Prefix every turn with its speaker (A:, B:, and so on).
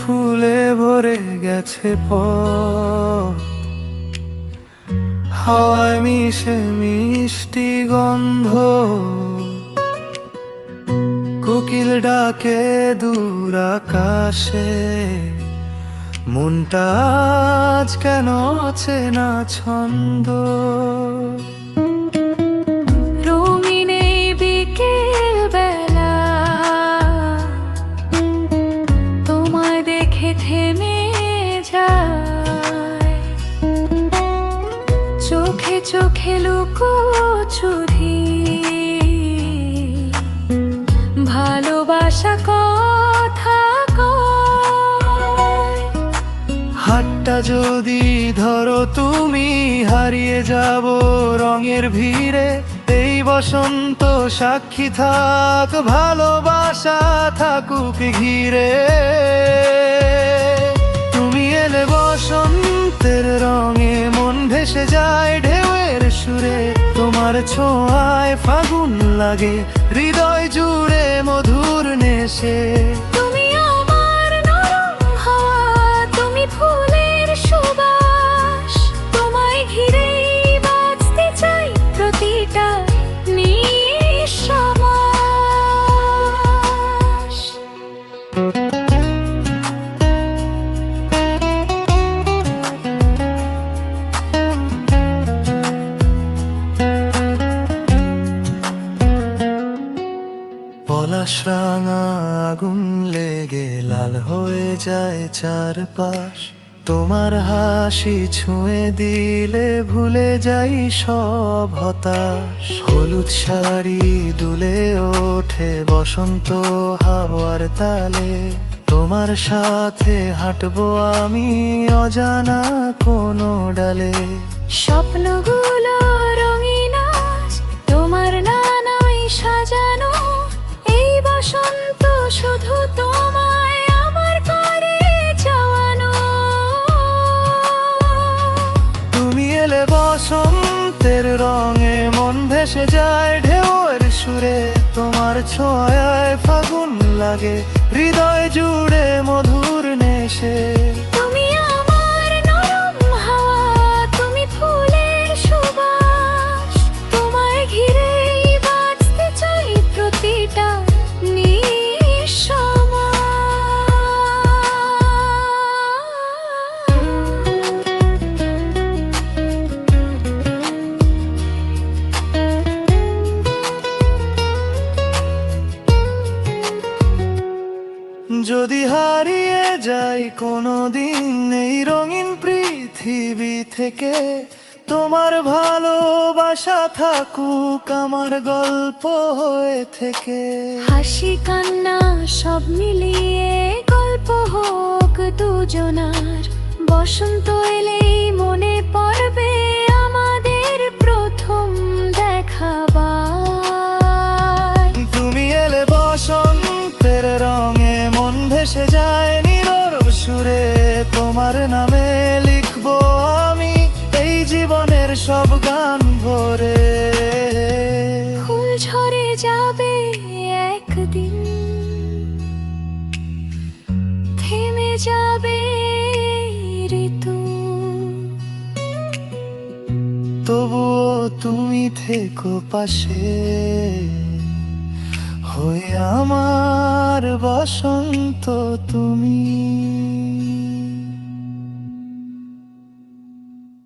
A: ফুলে ভরে গেছে পথ, হাওয়ায় মিশে মিষ্টি গন্ধ, কোকিল ডাকে দূর আকাশে, মনটা আজ কেন চেনা ছন্দ।
B: রঙিন এই বিকেল বেলা, তোমায় দেখে থেমে যায়, চোখে চোখে লুকোচুরি, ভালোবাসা কথা কয়।
A: হাতটা যদি ধরো তুমি, হারিয়ে যাব রঙের ভিড়ে। এই বসন্ত সাক্ষী থাক, ভালোবাসা থাকুক ঘিরে। তুমি এলে বসন্তের রঙে, মন ভেসে যায় ঢেউয়ের সুরে। তোমার ছোঁয়ায় ফাগুন লাগে, হৃদয় জুড়ে মধুর নেশে।
B: তুমি আমার নরম হাওয়া, তুমি ফুলের সুবাস, তোমায় ঘিরেই বাঁচতে চাই প্রতিটা নিঃশ্বাস।
A: পলাশ রাঙা আগুন লেগে লাল হয়ে যায় চারপাশ। তোমার হাসি ছুঁয়ে দিলে ভুলে যাই সব হতাশ। হলুদ শাড়ি দুলে ওঠে বসন্ত হাওয়ার তালে। তোমার সাথে হাঁটবো আমি অজানা কোনো ডালে।
B: স্বপ্নগুলো রঙিন আজ, তোমার নানাই সাজানো। এই বসন্ত শুধু তোমায় আমার করে চাওয়ানো।
A: তুমি এলে বসন্তের রঙে, মন ভেসে যায় ঢেউয়ের সুরে। তোমার ছোঁয়ায় ফাগুন লাগে, হৃদয় জুড়ে মধুর নেশে।
B: তুমি আমার নরম হাওয়া, তুমি ফুলের সুবাস, তোমায় ঘিরেই বাঁচতে চাই প্রতিটা
A: যদি হারিয়ে যাই কোনোদিন এই রঙিন পৃথিবী থেকে, তোমার ভালোবাসা থাকুক আমার গল্প হয়ে থেকে।
B: হাসি কান্না সব মিলিয়ে গল্প হোক দুজনার। বসন্ত এলেই মনে পড়বে আমাদের প্রথম দেখাবার।
A: তুমি এলে বসন্তের রঙে, মন ভেসে যায় নীরব সুরে। তোমার নামে লিখবো আমি এই জীবনের সব গান ভরে।
B: ফুল ঝরে যাবে একদিন, থেমে যাবে ঋতু,
A: তবুও তুমি থেকো পাশে, হয়ে আমার বসন্ত তুমি।